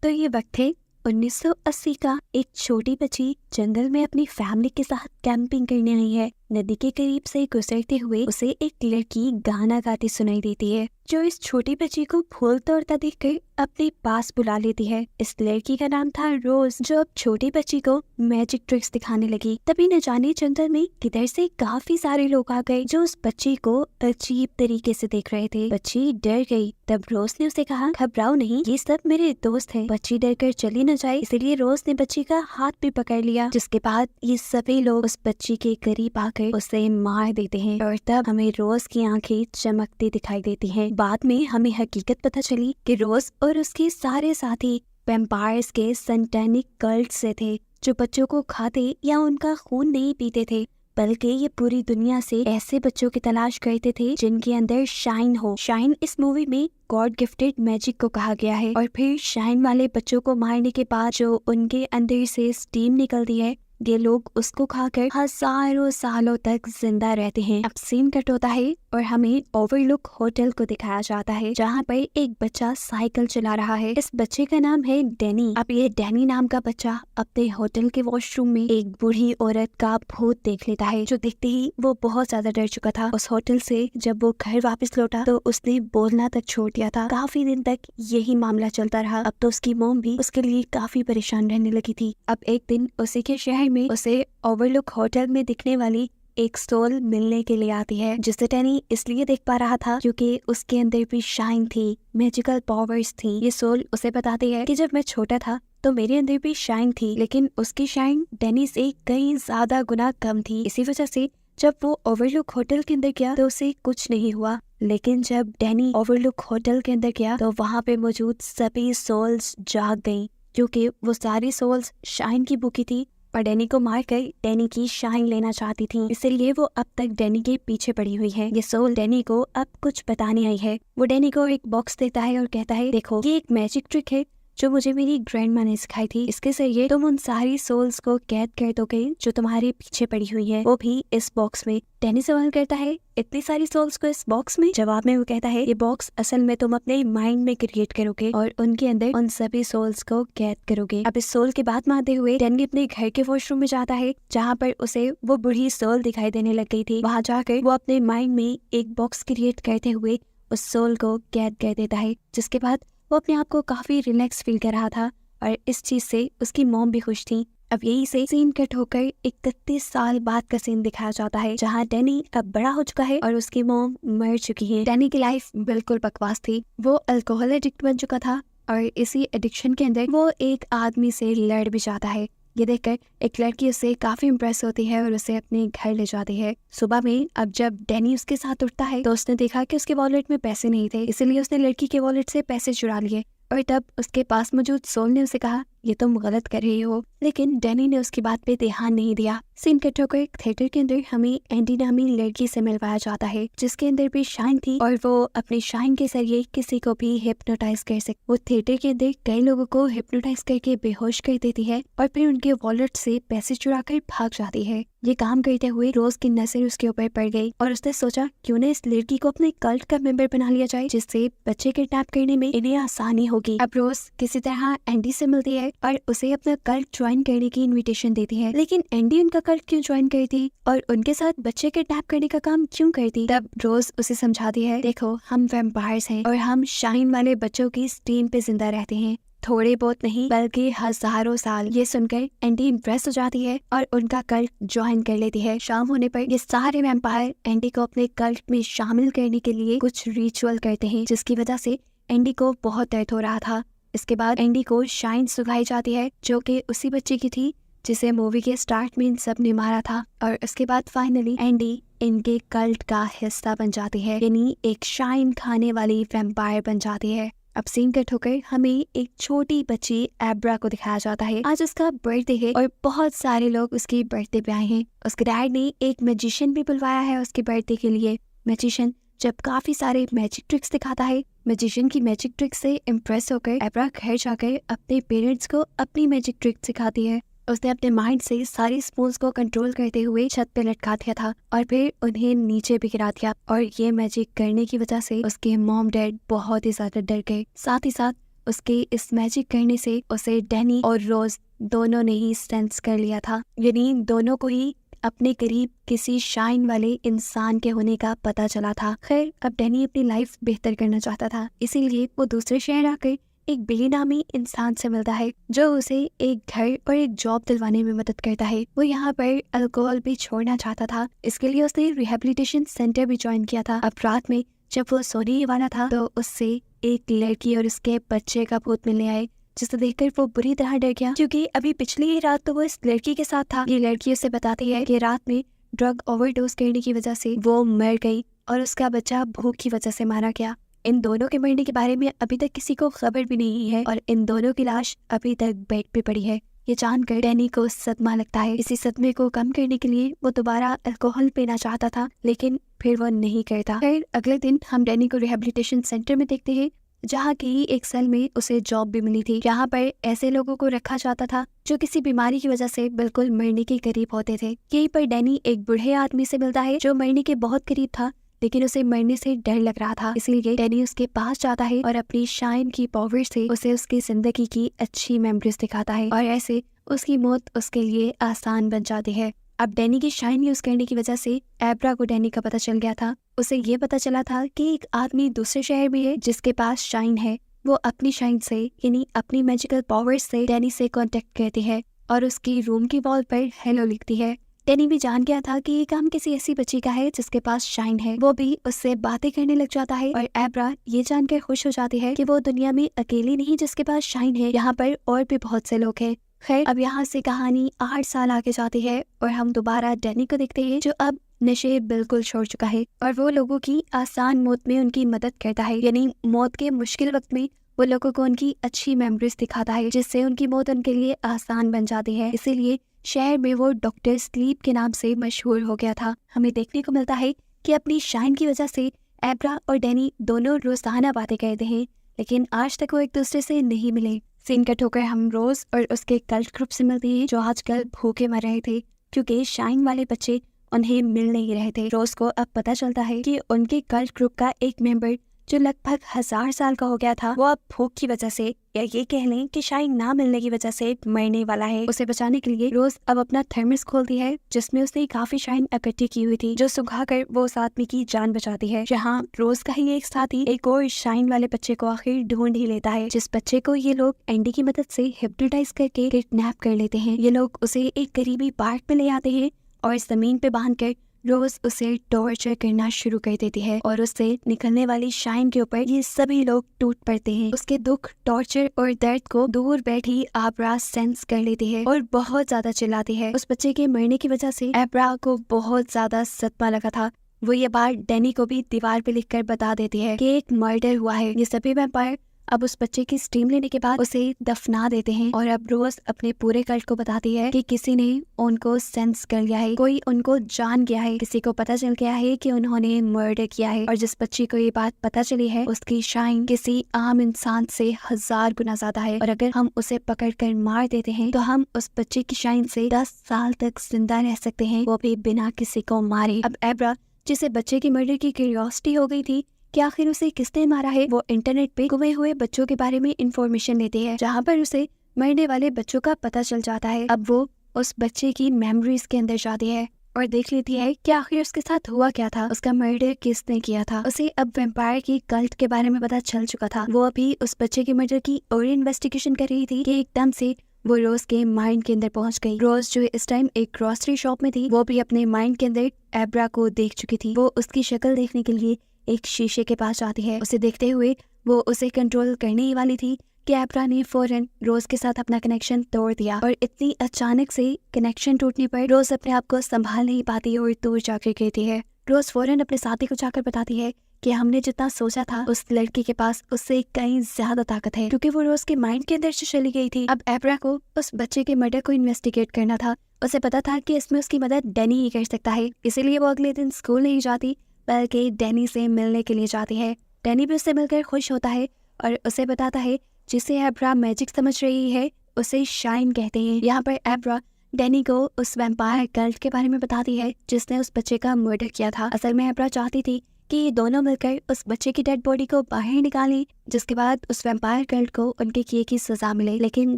तो ये वक्त है 1980 का। एक छोटी बच्ची जंगल में अपनी फैमिली के साथ कैंपिंग करने आई है। नदी के करीब से गुजरते हुए उसे एक लड़की गाना गाती सुनाई देती है, जो इस छोटी बच्ची को फूल तोड़ता देखकर अपने पास बुला लेती है। इस लड़की का नाम था रोज, जो अब छोटी बच्ची को मैजिक ट्रिक्स दिखाने लगी। तभी न जाने जंगल में किधर से काफी सारे लोग आ गए, जो उस बच्ची को अजीब तरीके से देख रहे थे। बच्ची डर गई। तब रोज ने उसे कहा, घबराओ नहीं, ये सब मेरे दोस्त हैं। बच्ची डर कर चली न जाए, इसलिए रोज ने बच्ची का हाथ भी पकड़ लिया। जिसके बाद ये सभी लोग उस बच्ची के करीब आकर उसे मार देते हैं और तब हमें रोज की आंखें चमकती दिखाई देती हैं। बाद में हमें हकीकत पता चली कि रोज और उसके सारे साथी वैम्पायर्स के सैटेनिक कल्ट से थे, जो बच्चों को खाते या उनका खून नहीं पीते थे, बल्कि ये पूरी दुनिया से ऐसे बच्चों की तलाश करते थे जिनके अंदर शाइन हो। शाइन इस मूवी में गॉड गिफ्टेड मैजिक को कहा गया है। और फिर शाइन वाले बच्चों को मारने के बाद जो उनके अंदर से स्टीम निकलती है, ये लोग उसको खाकर हजारों सालों तक जिंदा रहते हैं। अब सीन कट होता है और हमें ओवरलुक होटल को दिखाया जाता है, जहाँ पर एक बच्चा साइकिल चला रहा है। इस बच्चे का नाम है डैनी। अब ये डैनी नाम का बच्चा अपने होटल के वॉशरूम में एक बूढ़ी औरत का भूत देख लेता है, जो देखते ही वो बहुत ज्यादा डर चुका था। उस होटल से जब वो घर वापस लौटा तो उसने बोलना तक छोड़ दिया था। काफी दिन तक यही मामला चलता रहा। अब तो उसकी मॉम भी उसके लिए काफी परेशान रहने लगी थी। अब एक दिन उसी के शहर में उसे ओवरलुक होटल में दिखने वाली एक सोल मिलने के लिए आती है, जिसे टैनी इसलिए देख पा रहा था क्योंकि उसके अंदर भी शाइन थी, मैजिकल पावर्स थी। ये सोल उसे बताती है कि जब मैं छोटा था तो मेरे अंदर भी शाइन थी, लेकिन उसकी शाइन डैनी से कई ज्यादा गुना कम थी। इसी वजह से जब वो ओवरलुक होटल के अंदर गया तो उसे कुछ नहीं हुआ। लेकिन जब डैनी ओवरलुक होटल के अंदर गया तो वहाँ पे मौजूद सभी सोल्स जाग गईं, क्योंकि वो सारी सोल्स शाइन की भूखी थी और डैनी को मारकर डैनी की शाइन लेना चाहती थी। इसलिए वो अब तक डैनी के पीछे पड़ी हुई है। ये सोल डैनी को अब कुछ बताने आई है। वो डैनी को एक बॉक्स देता है और कहता है, देखो ये एक मैजिक ट्रिक है जो मुझे मेरी ग्रैंडमा ने सिखाई थी। इसके जरिए तुम उन सारी सोल्स को कैद कर दोगे जो तुम्हारे पीछे पड़ी हुई है, वो भी इस बॉक्स में। डैनी सवाल करता है, इतनी सारी सोल्स को इस बॉक्स में? जवाब में वो कहता है, ये बॉक्स असल में तुम अपने माइंड में क्रिएट करोगे और उनके अंदर उन सभी सोल्स को कैद करोगे। अब इस सोल की बात मानते हुए डैनी अपने घर के वॉशरूम में जाता है, जहाँ पर उसे वो बुढ़ी सोल दिखाई देने लग गई थी। वहाँ जाकर वो अपने माइंड में एक बॉक्स क्रिएट करते हुए उस सोल को कैद कर देता है, जिसके बाद वो अपने आप को काफी रिलैक्स फील कर रहा था और इस चीज से उसकी मॉम भी खुश थी। अब यही से सीन कट होकर 31 साल बाद का सीन दिखाया जाता है, जहाँ डैनी अब बड़ा हो चुका है और उसकी मॉम मर चुकी है। डैनी की लाइफ बिल्कुल बकवास थी। वो अल्कोहल एडिक्ट बन चुका था और इसी एडिक्शन के अंदर वो एक आदमी से लड़ भी जाता है। ये देखकर एक लड़की उससे काफी इम्प्रेस होती है और उसे अपने घर ले जाती है। सुबह में अब जब डैनी उसके साथ उठता है तो उसने देखा कि उसके वॉलेट में पैसे नहीं थे, इसलिए उसने लड़की के वॉलेट से पैसे चुरा लिए और तब उसके पास मौजूद सोल ने उसे कहा, ये तुम गलत कर रही हो। लेकिन डैनी ने उसकी बात पे ध्यान नहीं दिया। सीन कट होकर एक थिएटर के अंदर हमें एंडी नामी लड़की से मिलवाया जाता है, जिसके अंदर भी शाइन थी और वो अपने शाइन के जरिए किसी को भी हिप्नोटाइज कर सकती। वो थिएटर के अंदर कई लोगों को हिप्नोटाइज करके बेहोश कर देती है और फिर उनके वॉलेट से पैसे चुरा कर भाग जाती है। ये काम करते हुए रोज की नजर उसके ऊपर पड़ गई और उसने सोचा क्यों न इस लड़की को अपने कल्ट का मेंबर बना लिया जाए, जिससे बच्चे किडनैप करने में इन्हें आसानी होगी। अब रोज किसी तरह एंडी से मिलती है और उसे अपना कल्ट ज्वाइन करने की इनविटेशन देती है। लेकिन एंडी उनका कल्ट क्यों ज्वाइन करती और उनके साथ बच्चे किडनैप करने का काम क्यों करती? तब रोज उसे समझाती है, देखो हम वैम्पायर्स हैं और हम शाइन वाले बच्चों की स्टीम पे जिंदा रहते हैं, थोड़े बहुत नहीं बल्कि हजारों साल। ये सुनकर एंडी इम्प्रेस हो जाती है और उनका कल्ट ज्वाइन कर लेती है। शाम होने पर ये सारे वैम्पायर एंडी को अपने कल्ट में शामिल करने के लिए कुछ रिचुअल करते हैं, जिसकी वजह से एंडी को बहुत दर्द हो रहा था। इसके बाद एंडी को शाइन सुखाई जाती है, जो कि उसी बच्चे की थी जिसे मूवी के स्टार्ट में इन सब ने मारा था। और उसके बाद फाइनली एंडी इनके कल्ट का हिस्सा बन जाती है, यानी एक शाइन खाने वाली वैम्पायर बन जाती है। अब सीन कट होकर हमें एक छोटी बच्ची एब्रा को दिखाया जाता है। आज उसका बर्थडे है और बहुत सारे लोग उसकी बर्थडे पे आए हैं। उसके डैड ने एक मैजिशियन भी बुलवाया है उसके बर्थडे के लिए। मैजिशियन जब काफी सारे मैजिक ट्रिक्स दिखाता है, मैजिशियन की मैजिक ट्रिक से इम्प्रेस होकर एब्रा घर जाकर अपने पेरेंट्स को अपनी मैजिक ट्रिक सिखाती है। उसने अपने माइंड से सारी स्पून्स को कंट्रोल करते हुए छत पे लटका दिया था और फिर उन्हें नीचे भी गिरा दिया। और ये मैजिक करने की वजह से उसके मॉम डैड बहुत ही ज्यादा डर गए। साथ ही साथ उसके इस मैजिक करने से उसे डैनी और रोज दोनों ने ही सेंस कर लिया था। यानी दोनों को ही अपने करीब किसी शाइन वाले इंसान के होने का पता चला था। खैर, अब डैनी अपनी लाइफ बेहतर करना चाहता था, इसीलिए वो दूसरे शहर आकर एक बिली नामी इंसान से मिलता है जो उसे एक घर और एक जॉब दिलवाने में मदद करता है। वो यहाँ पर अल्कोहल भी छोड़ना चाहता था, इसके लिए उसने रिहेबिलिटेशन सेंटर भी ज्वाइन किया था। अब रात में जब वो सोने ही वाला था तो उससे एक लड़की और उसके बच्चे का भूत मिलने आए, जिसे देखकर वो बुरी तरह डर गया, क्योंकि अभी पिछली ही रात तो वो इस लड़की के साथ था। ये लड़की उसे बताती है कि रात में ड्रग ओवरडोज करने की वजह से वो मर गई और उसका बच्चा भूख की वजह से मारा गया। इन दोनों के मरने के बारे में अभी तक किसी को खबर भी नहीं है और इन दोनों की लाश अभी तक बेड पे पड़ी है। ये जानकर डैनी को सदमा लगता है। इसी सदमे को कम करने के लिए वो दोबारा अल्कोहल पीना चाहता था, लेकिन फिर वो नहीं करता। फिर अगले दिन हम डैनी को रिहेबिलिटेशन सेंटर में देखते हैं, जहाँ की एक सेल में उसे जॉब भी मिली थी। यहाँ पर ऐसे लोगों को रखा जाता था जो किसी बीमारी की वजह से बिल्कुल मरने के करीब होते थे। यहीं पर डैनी एक बूढ़े आदमी से मिलता है जो मरने के बहुत करीब था, लेकिन उसे मरने से डर लग रहा था। इसीलिए डैनी उसके पास जाता है और अपनी शाइन की पावर से उसे उसकी जिंदगी की अच्छी मेमोरीज दिखाता है और ऐसे उसकी मौत उसके लिए आसान बन जाती है। अब डैनी की शाइन यूज करने की वजह से एब्रा को डैनी का पता चल गया था। उसे ये पता चला था कि एक आदमी दूसरे शहर में है जिसके पास शाइन है। वो अपनी शाइन से यानी अपनी मैजिकल पावर्स से डैनी से कांटेक्ट करती है और उसकी रूम की वॉल पर हेलो लिखती है। डैनी भी जान गया था कि ये काम किसी ऐसी बच्ची का है जिसके पास शाइन है। वो भी उससे बातें करने लग जाता है और एब्रा ये जानकर खुश हो जाती है कि वो दुनिया में अकेली नहीं जिसके पास शाइन है, यहाँ पर और भी बहुत से लोग हैं। खैर, अब यहाँ से कहानी 8 साल आगे जाती है और हम दोबारा डैनी को देखते हैं जो अब नशे बिल्कुल छोड़ चुका है और वो लोगों की आसान मौत में उनकी मदद करता है। यानी मौत के मुश्किल वक्त में वो लोगों को उनकी अच्छी मेमोरीज दिखाता है, जिससे उनकी मौत उनके लिए आसान बन जाती है। इसीलिए शहर में वो डॉक्टर स्लीप के नाम से मशहूर हो गया था। हमें देखने को मिलता है कि अपनी शाइन की वजह से एब्रा और डैनी दोनों रोजाना बातें करते हैं, लेकिन आज तक वो एक दूसरे से नहीं मिले। सीन कट होकर हम रोज और उसके कल्ट ग्रुप से मिलते हैं जो आजकल भूखे मर रहे थे क्योंकि शाइन वाले बच्चे उन्हें मिल नहीं रहे थे। रोज को अब पता चलता है कि उनके कल्ट ग्रुप का एक मेंबर जो लगभग 1000 साल का हो गया था, वो अब भूख की वजह से या ये कह लें कि शाइन ना मिलने की वजह से मरने वाला है। उसे बचाने के लिए रोज अब अपना थर्मस खोलती है जिसमें उसने काफी शाइन इकट्ठी की हुई थी, जो सुखाकर वो उस आदमी की जान बचाती है। जहाँ रोज का ही एक साथी एक और शाइन वाले बच्चे को आखिर ढूंढ ही लेता है, जिस बच्चे को ये लोग एंडी की मदद से हिप्नोटाइज करके किडनैप कर लेते हैं। ये लोग उसे एक करीबी पार्क में ले आते हैं और जमीन पे बांध कर रोज उसे टॉर्चर करना शुरू कर देती है और उससे निकलने वाली शाइन के ऊपर ये सभी लोग टूट पड़ते हैं। उसके दुख, टॉर्चर और दर्द को दूर बैठी एब्रा सेंस कर लेती है और बहुत ज्यादा चिल्लाती है। उस बच्चे के मरने की वजह से एब्रा को बहुत ज्यादा सदमा लगा था। वो ये बात डैनी को भी दीवार पे लिखकर बता देती है कि एक मर्डर हुआ है। ये सभी वैम्पायर अब उस बच्चे की स्टीम लेने के बाद उसे दफना देते हैं और अब रोज अपने पूरे कल्ट को बताती है कि किसी ने उनको सेंस कर लिया है, कोई उनको जान गया है, किसी को पता चल गया है कि उन्होंने मर्डर किया है। और जिस बच्ची को ये बात पता चली है उसकी शाइन किसी आम इंसान से 1000 गुना ज्यादा है और अगर हम उसे पकड़ कर मार देते हैं तो हम उस बच्चे की शाइन से 10 साल तक जिंदा रह सकते हैं, वो भी बिना किसी को मारे। अब एब्रा, जिसे बच्चे की मर्डर की क्यूरियोसिटी हो गई थी कि आखिर उसे किसने मारा है, वो इंटरनेट पे गुमे हुए बच्चों के बारे में इंफॉर्मेशन लेती है, जहाँ पर उसे मरने वाले बच्चों का पता चल जाता है। अब वो उस बच्चे की मेमोरीज के अंदर जाती है और देख लेती है कि आखिर उसके साथ हुआ क्या था, उसका मर्डर किसने किया था। उसे अब वैम्पायर की कल्ट के बारे में पता चल चुका था। वो अभी उस बच्चे के मर्डर की और इन्वेस्टिगेशन कर रही थी कि एकदम से वो रोज के माइंड के अंदर पहुंच गई। रोज जो इस टाइम एक ग्रोसरी शॉप में थी, वो भी अपने माइंड के अंदर एब्रा को देख चुकी थी। वो उसकी शक्ल देखने के लिए एक शीशे के पास जाती है। उसे देखते हुए वो उसे कंट्रोल करने ही वाली थी कि एब्रा ने फौरन रोज के साथ अपना कनेक्शन तोड़ दिया और इतनी अचानक से कनेक्शन टूटने पर रोज अपने आप को संभाल नहीं पाती और दूर जाकर गिरती है। रोज फौरन अपने साथी को जाकर बताती है कि हमने जितना सोचा था उस लड़की के पास उससे कहीं ज्यादा ताकत है, क्योंकि वो रोज के माइंड के अंदर से चली गई थी। अब एब्रा को उस बच्चे के मर्डर को इन्वेस्टिगेट करना था। उसे पता था कि इसमें उसकी मदद डैनी ही कर सकता है, इसीलिए वो अगले दिन स्कूल नहीं जाती बल्कि डैनी से मिलने के लिए जाती है। डैनी भी उससे मिलकर खुश होता है और उसे बताता है जिसे एब्रा मैजिक समझ रही है उसे शाइन कहते हैं। यहाँ पर एब्रा डैनी को उस वैम्पायर कल्ट के बारे में बताती है जिसने उस बच्चे का मर्डर किया था। असल में एब्रा चाहती थी कि ये दोनों मिलकर उस बच्चे की डेड बॉडी को बाहर निकालें, जिसके बाद उस वैम्पायर गर्ल को उनके किए की सजा मिले। लेकिन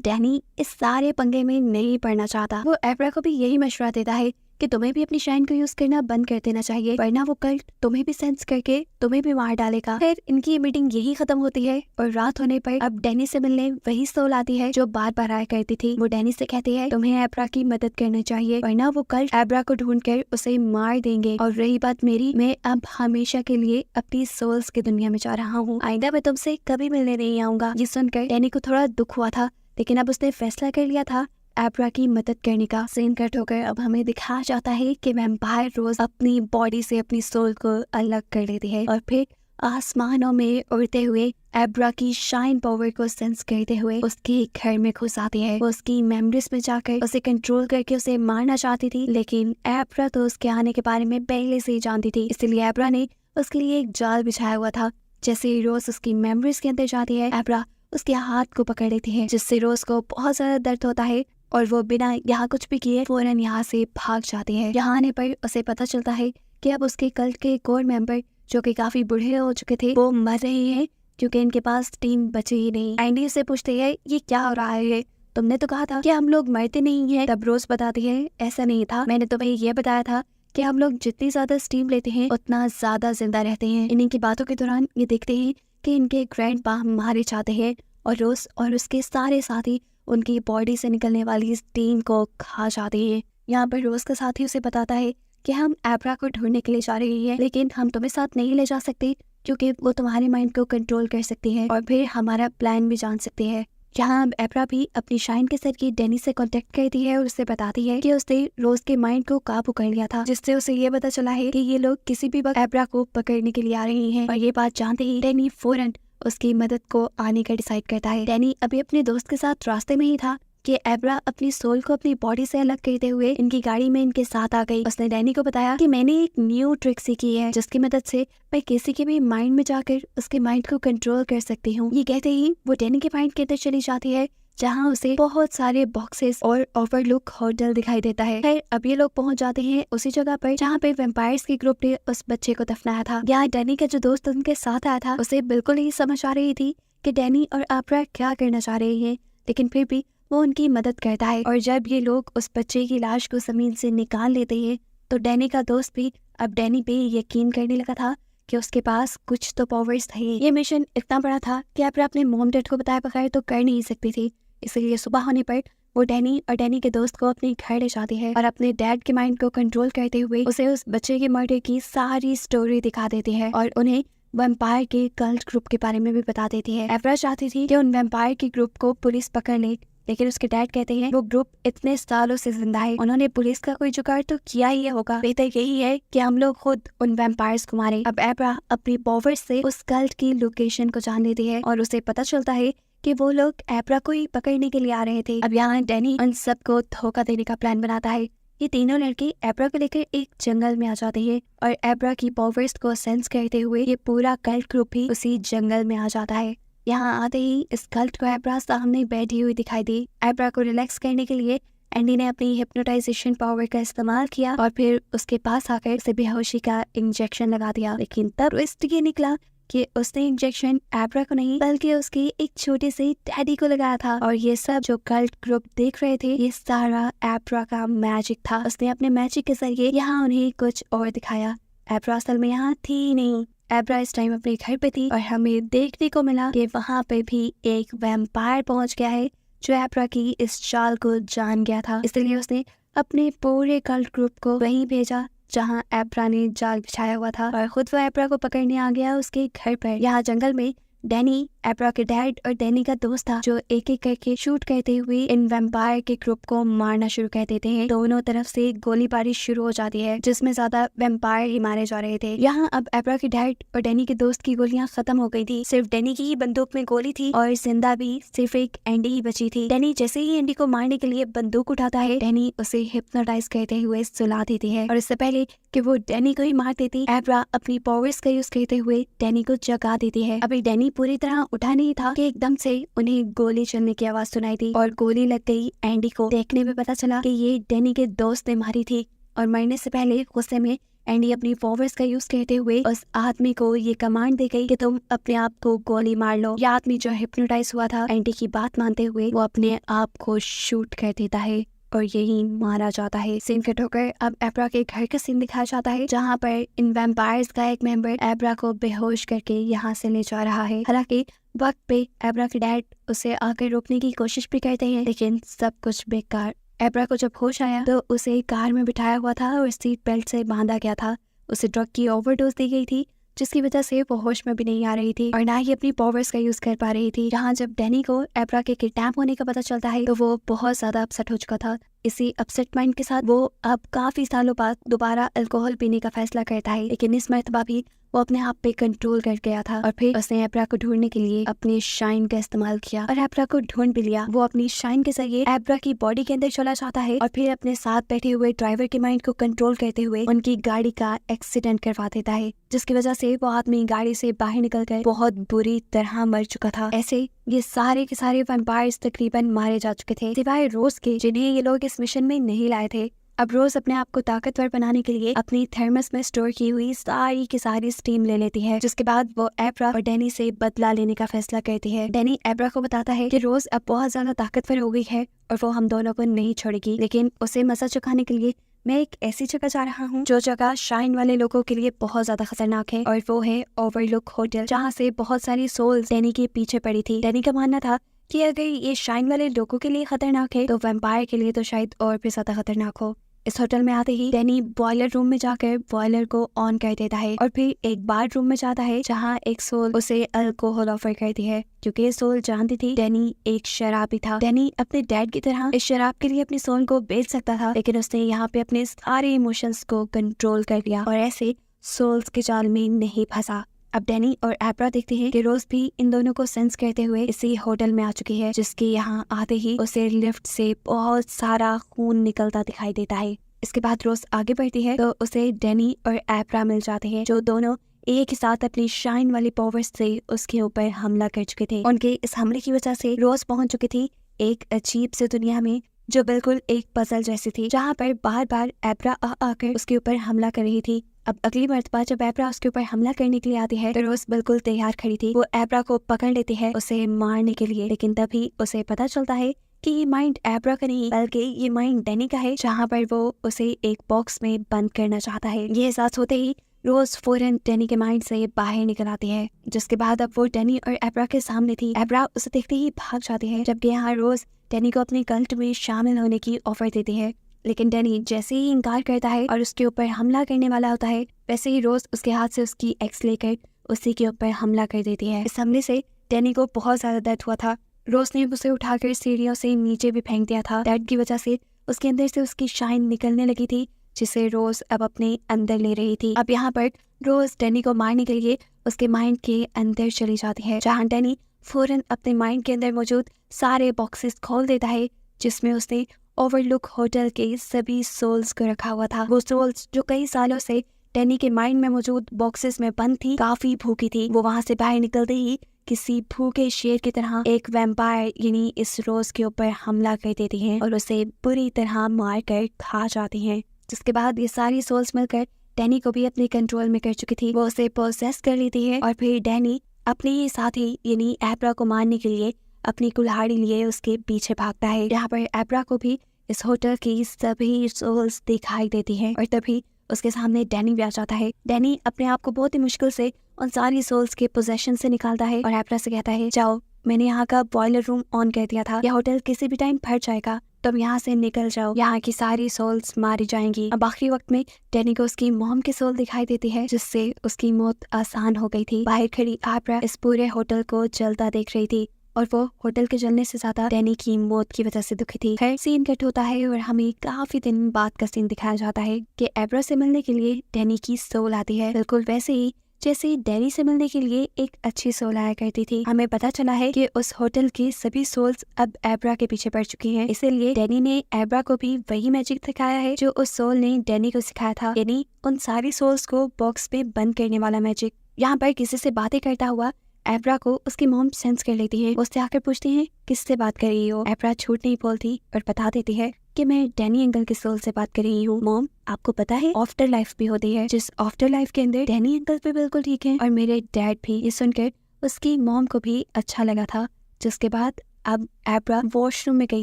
डैनी इस सारे पंगे में नहीं पड़ना चाहता। वो एब्रा को भी यही मशवरा देता है कि तुम्हें भी अपनी शाइन को यूज करना बंद कर देना चाहिए, वरना वो कल्ट तुम्हें भी सेंस करके तुम्हें भी मार डालेगा। फिर इनकी ये मीटिंग यही खत्म होती है और रात होने पर अब डैनी से मिलने वही सोल आती है जो बार बार आया करती थी। वो डैनी से कहती है तुम्हें एब्रा की मदद करनी चाहिए, वरना वो कल्ट एब्रा को ढूंढ कर उसे मार देंगे। और रही बात मेरी, मैं अब हमेशा के लिए अपनी सोल्स की दुनिया में जा रहा हूँ, आइंदा मैं तुमसे कभी मिलने नहीं आऊंगा। ये सुनकर डैनी को थोड़ा दुख हुआ था, लेकिन अब उसने फैसला कर लिया था एब्रा की मदद करने का। सीन कट होकर अब हमें दिखाया जाता है कि वैम्पायर रोज अपनी बॉडी से अपनी सोल को अलग कर लेती है और फिर आसमानों में उड़ते हुए एब्रा की शाइन पावर को सेंस करते हुए उसके घर में घुस आती है। वो उसकी मेमोरीज में जाकर उसे कंट्रोल करके उसे मारना चाहती थी, लेकिन एब्रा तो उसके आने के बारे में पहले से ही जानती थी, इसलिए एब्रा ने उसके लिए एक जाल बिछाया हुआ था। जैसे ही रोज उसकी मेमोरीज के अंदर जाती है, एब्रा उसके हाथ को पकड़ लेती है, जिससे रोज को बहुत ज्यादा दर्द होता है और वो बिना यहाँ कुछ भी किए फौरन यहाँ से भाग जाती है। यहाँ आने पर उसे पता चलता है कि अब उसके कल्ट के कोर मेंबर जो कि काफी बूढ़े हो चुके थे वो मर रहे हैं, क्योंकि इनके पास टीम बची ही नहीं। एंडी से पूछती है ये क्या हो रहा है, तुमने तो कहा था कि हम लोग मरते नहीं है। तब रोज बताती है ऐसा नहीं था, मैंने तुम्हें ये बताया था कि हम लोग जितनी ज्यादा स्टीम लेते हैं उतना ज्यादा जिंदा रहते हैं। इन्हीं की बातों के दौरान ये देखते हैं कि इनके ग्रैंडपा मारे जाते हैं और रोज और उसके सारे साथी उनकी बॉडी से निकलने वाली स्टीम को खा जाते हैं। यहाँ पर रोज का साथी उसे बताता है कि हम एब्रा को ढूंढने के लिए जा रहे हैं, लेकिन हम तुम्हें साथ नहीं ले जा सकते क्योंकि वो तुम्हारे माइंड को कंट्रोल कर सकती है और फिर हमारा प्लान भी जान सकते हैं। जहाँ अब एब्रा भी अपनी शाइन के जरिए डैनी से कांटेक्ट करती है और उसे बताती है कि उसने रोज के माइंड को काबू कर लिया था, जिससे उसे ये पता चला है कि ये लोग किसी भी वक्त एब्रा को पकड़ने के लिए आ रहे हैं। और ये बात जानते ही डैनी फौरन उसकी मदद को आने का डिसाइड करता है। डैनी अभी अपने दोस्त के साथ रास्ते में ही था कि एब्रा अपनी सोल को अपनी बॉडी से अलग करते हुए इनकी गाड़ी में इनके साथ आ गई। उसने डैनी को बताया कि मैंने एक न्यू ट्रिक सीखी है जिसकी मदद से मैं किसी के भी माइंड में जाकर उसके माइंड को कंट्रोल कर सकती हूँ। ये कहते ही वो डैनी के माइंड के अंदर चली जाती है, जहाँ उसे बहुत सारे बॉक्सेस और ओवरलुक होटल दिखाई देता है। खैर अब ये लोग पहुंच जाते हैं उसी जगह पर जहाँ पे वैम्पायर्स के ग्रुप ने उस बच्चे को दफनाया था। यहाँ डैनी का जो दोस्त उनके साथ आया था उसे बिल्कुल नहीं समझ आ रही थी कि डैनी और एब्रा क्या करना चाह रहे हैं, लेकिन फिर भी वो उनकी मदद करता है। और जब ये लोग उस बच्चे की लाश को जमीन से निकाल लेते हैं तो डैनी का दोस्त भी अब डैनी पे यकीन करने लगा था कि उसके पास कुछ तो पावर्स थे। ये मिशन इतना बड़ा था कि एब्रा अपने मॉम डैड को बताए बगैर तो कर नहीं सकती थी, इसलिए सुबह होने पर वो डैनी और डैनी के दोस्त को अपने घर ले जाती है और अपने डैड के माइंड को कंट्रोल करते हुए उसे उस बच्चे के मर्डर की सारी स्टोरी दिखा देती है और उन्हें वैम्पायर के कल्ट ग्रुप के बारे में भी बता देती है। एब्रा चाहती थी कि उन वैम्पायर के ग्रुप को पुलिस पकड़ ले, लेकिन उसके डैड कहते हैं वो ग्रुप इतने सालों से जिंदा है, उन्होंने पुलिस का कोई जुगाड़ तो किया ही होगा, बेहतर यही है कि हम लोग खुद उन वैम्पायर्स को मारे। अब एब्रा अपनी पावर्स से उस कल्ट की लोकेशन को जान लेती है और उसे पता चलता है कि वो लोग एब्रा को ही पकड़ने के लिए आ रहे थे। अब यहाँ डैनी उन सबको धोखा देने का प्लान बनाता है। ये तीनों लड़के एब्रा को लेकर एक जंगल में आ जाते हैं और एब्रा की पावर्स को सेंस करते हुए ये पूरा कल्ट ग्रुप भी उसी जंगल में आ जाता है। यहाँ आते ही इस कल्ट को एब्रा सामने बैठी हुई दिखाई दी। एब्रा को रिलैक्स करने के लिए एंडी ने अपनी हिप्नोटाइजेशन पावर का इस्तेमाल किया और फिर उसके पास आकर उसे बेहोशी का इंजेक्शन लगा दिया। लेकिन तब ट्विस्ट ये निकला कि उसने इंजेक्शन एब्रा को नहीं बल्कि उसके एक छोटे से डैडी को लगाया था। और ये सब जो कल्ट ग्रुप देख रहे थे ये सारा एब्रा का मैजिक था। उसने अपने मैजिक के जरिए यहाँ उन्हें कुछ और दिखाया। एब्रा असल में यहाँ थी ही नहीं। एब्रा इस टाइम अपने घर पे थी और हमें देखने को मिला कि वहाँ पे भी एक वैम्पायर पहुंच गया है जो एब्रा की इस चाल को जान गया था, इसलिए उसने अपने पूरे कल्ट ग्रुप को वहीं भेजा जहाँ एब्रा ने जाल बिछाया हुआ था और खुद वो एब्रा को पकड़ने आ गया उसके घर पर। यहाँ जंगल में डैनी, एब्रा के डैड और डैनी का दोस्त था जो एक एक करके शूट करते हुए इन वैम्पायर के ग्रुप को मारना शुरू कर देते हैं। दोनों तरफ से गोलीबारी शुरू हो जाती है जिसमें ज्यादा वैम्पायर ही मारे जा रहे थे। यहाँ अब एब्रा के डैड और डैनी के दोस्त की गोलियां खत्म हो गई थी, सिर्फ डैनी की ही बंदूक में गोली थी और जिंदा भी सिर्फ एक एंडी ही बची थी। डैनी जैसे ही एंडी को मारने के लिए बंदूक उठाता है, डैनी उसे हिप्नोटाइज करते हुए सुला देती है और इससे पहले कि वो डैनी को ही मार देती, एब्रा अपनी पावर्स का यूज करते हुए डैनी को जगा देती है। अभी डैनी पूरी तरह उठा नहीं था कि एकदम से उन्हें गोली चलने की आवाज सुनाई थी और गोली लग गई एंडी को। देखने में पता चला कि ये डैनी के दोस्त ने मारी थी और मरने से पहले गुस्से में एंडी अपनी पावर्स का यूज करते हुए उस आदमी को ये कमांड दे गई कि तुम अपने आप को गोली मार लो। यह आदमी जो हिप्नोटाइज हुआ था एंडी की बात मानते हुए वो अपने आप को शूट कर देता है और यही मारा जाता है। सीन कट होकर अब एब्रा के घर का सीन दिखाया जाता है जहाँ पर इन वैम्पायर्स का एक मेंबर एब्रा को बेहोश करके यहाँ से ले जा रहा है। हालांकि वक्त पे एब्रा के डैड उसे आकर रोकने की कोशिश भी करते हैं लेकिन सब कुछ बेकार। एब्रा को जब होश आया तो उसे कार में बिठाया हुआ था और सीट बेल्ट से बांधा गया था। उसे ड्रग की ओवरडोज दी गई थी जिसकी वजह से वो होश में भी नहीं आ रही थी और ना ही अपनी पावर्स का यूज कर पा रही थी। जहाँ जब डैनी को एब्रा के किडनैप होने का पता चलता है तो वो बहुत ज्यादा अपसेट हो चुका था। इसी अपसेट माइंड के साथ वो अब काफी सालों बाद दोबारा अल्कोहल पीने का फैसला करता है लेकिन इस मर्तबा भी वो अपने आप पे कंट्रोल कर गया था और फिर उसने एब्रा को ढूंढने के लिए अपनी शाइन का इस्तेमाल किया और एब्रा को ढूंढ भी लिया। वो अपनी शाइन के जरिए एब्रा की बॉडी के अंदर चला जाता है और फिर अपने साथ बैठे हुए ड्राइवर के माइंड को कंट्रोल करते हुए उनकी गाड़ी का एक्सीडेंट करवा देता है जिसकी वजह से वो आदमी गाड़ी से बाहर निकलकर बहुत बुरी तरह मर चुका था। ऐसे ये सारे के सारे वैम्पायर्स तकरीबन मारे जा चुके थे सिवाय रोज के जिन्हें ये लोग इस मिशन में नहीं लाए थे। अब रोज अपने आप को ताकतवर बनाने के लिए अपनी थर्मस में स्टोर की हुई सारी की सारी स्टीम ले लेती है जिसके बाद वो एब्रा और डैनी से बदला लेने का फैसला करती है। डैनी एब्रा को बताता है कि रोज अब बहुत ज्यादा ताकतवर हो गई है और वो हम दोनों को नहीं छोड़ेगी लेकिन उसे मजा चुकाने के लिए मैं एक ऐसी जगह जा रहा हूँ जो जगह शाइन वाले लोगों के लिए बहुत ज्यादा खतरनाक है और वो है ओवरलुक होटल जहाँ से बहुत सारी सोल्स डैनी के पीछे पड़ी थी। डैनी का मानना था कि अगर ये शाइन वाले लोगों के लिए खतरनाक है तो वैम्पायर के लिए तो शायद और भी ज्यादा खतरनाक हो। इस होटल में आते ही डैनी बॉयलर रूम में जाकर बॉयलर को ऑन कर देता है और फिर एक बार रूम में जाता है जहाँ एक सोल उसे अल्कोहल ऑफर करती है क्योंकि सोल जानती थी डैनी एक शराबी था। डैनी अपने डैड की तरह इस शराब के लिए अपनी सोल को बेच सकता था लेकिन उसने यहाँ पे अपने सारे इमोशंस को कंट्रोल कर लिया और ऐसे सोल्स के जाल में नहीं फंसा। अब डैनी और एब्रा देखते हैं कि रोज भी इन दोनों को सेंस करते हुए इसी होटल में आ चुकी है जिसके यहाँ आते ही उसे लिफ्ट से बहुत सारा खून निकलता दिखाई देता है। इसके बाद रोज आगे बढ़ती है तो उसे डैनी और एब्रा मिल जाते हैं जो दोनों एक ही साथ अपनी शाइन वाली पावर्स से उसके ऊपर हमला कर चुके थे। उनके इस हमले की वजह से रोज पहुंच चुकी थी एक अजीब से दुनिया में जो बिल्कुल एक पजल जैसी थी जहाँ पर बार बार एब्रा आकर उसके ऊपर हमला कर रही थी। अब अगली मर्तबा जब एब्रा उसके ऊपर हमला करने के लिए आती है तो रोज बिल्कुल तैयार खड़ी थी। वो एब्रा को पकड़ लेती है उसे मारने के लिए लेकिन तभी उसे पता चलता है कि ये माइंड एब्रा का नहीं बल्कि ये माइंड डैनी का है जहाँ पर वो उसे एक बॉक्स में बंद करना चाहता है। ये एहसास होते ही रोज फौरन डैनी के माइंड से बाहर निकल आती है जिसके बाद अब वो डैनी और एब्रा के सामने थी। एब्रा उसे देखते ही भाग जाती है जबकि यहाँ रोज डैनी को अपने कल्ट में शामिल होने की ऑफर देती है लेकिन डैनी जैसे ही इनकार करता है और उसके ऊपर हमला करने वाला होता है वैसे ही रोज उसके हाथ से उसकी एक्स लेकर उसी के ऊपर हमला कर देती है। इस हमले से डैनी को बहुत ज्यादा दर्द हुआ था। रोज ने उसे उठाकर सीढ़ियों से नीचे भी फेंक दिया था। दर्द की वजह से उसके अंदर से उसकी शाइन निकलने लगी थी जिसे रोज अब अपने अंदर ले रही थी। अब यहाँ पर रोज डैनी को मारने के लिए उसके माइंड के अंदर चली जाती है जहाँ डैनी फौरन अपने माइंड के अंदर मौजूद सारे बॉक्सेस खोल देता है जिसमें उसने ओवरलुक होटल के सभी सोल्स को रखा हुआ था। वो सोल्स जो कई सालों से डैनी के माइंड में मौजूद बॉक्सेस में बंद थी काफी भूखी थी। वो वहां से बाहर निकलते ही किसी भूखे शेर की तरह एक वैम्पायर यानी इस रोज के ऊपर हमला कर देती हैं और उसे बुरी तरह मार कर खा जाती हैं। जिसके बाद ये सारी सोल्स मिलकर डैनी को भी अपने कंट्रोल में कर चुकी थी। वो उसे पोसेस कर लेती है और फिर डैनी अपने ही साथी यानी एब्रा को मारने के लिए अपनी कुल्हाड़ी लिए उसके पीछे भागता है। यहाँ पर एब्रा को भी इस होटल की सभी सोल्स दिखाई देती हैं और तभी उसके सामने डैनी भी आ जाता है। डैनी अपने आप को बहुत ही मुश्किल से उन सारी सोल्स के पोजेशन से निकालता है और एब्रा से कहता है जाओ, मैंने यहाँ का बॉयलर रूम ऑन कर दिया था, यह होटल किसी भी टाइम भर जाएगा, तुम यहाँ से निकल जाओ, यहाँ की सारी सोल्स मारी जाएंगी। अब आखिरी वक्त में डैनी को उसकी मॉम की सोल दिखाई देती है जिससे उसकी मौत आसान हो गई थी। बाहर खड़ी एब्रा इस पूरे होटल को जलता देख रही थी और वो होटल के जलने से ज्यादा डैनी की मौत की वजह से दुखी थी। खैर सीन कट होता है और हमें काफी दिन बाद का सीन दिखाया जाता है कि एब्रा से मिलने के लिए डैनी की सोल आती है, बिल्कुल वैसे ही जैसे डैनी से मिलने के लिए एक अच्छी सोल आया करती थी। हमें पता चला है कि उस होटल की सभी सोल्स अब एब्रा के पीछे पड़ चुकी हैं, इसीलिए डैनी ने एब्रा को भी वही मैजिक सिखाया है जो उस सोल ने डैनी को सिखाया था, यानी उन सारी सोल्स को बॉक्स में बंद करने वाला मैजिक। यहाँ पर किसी से बातें करता हुआ एब्रा को उसकी मॉम सेंस कर लेती है। उससे आकर पूछती है किससे बात कर रही हो। एब्रा झूठ नहीं बोलती और बता देती है कि मैं डैनी अंकल के सोल से बात कर रही हूँ। मॉम, आपको पता है आफ्टर लाइफ भी होती है, जिस आफ्टर लाइफ के अंदर डैनी अंकल भी बिल्कुल ठीक है और मेरे डैड भी। ये सुनकर उसकी मॉम को भी अच्छा लगा था। जिसके बाद अब एब्रा वॉशरूम में गई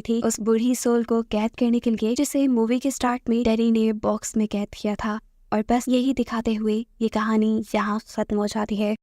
थी उस बूढ़ी सोल को कैद करने के लिए, जिसे मूवी के स्टार्ट में डैनी ने बॉक्स में कैद किया था। और बस यही दिखाते हुए ये कहानी यहाँ खत्म हो जाती है।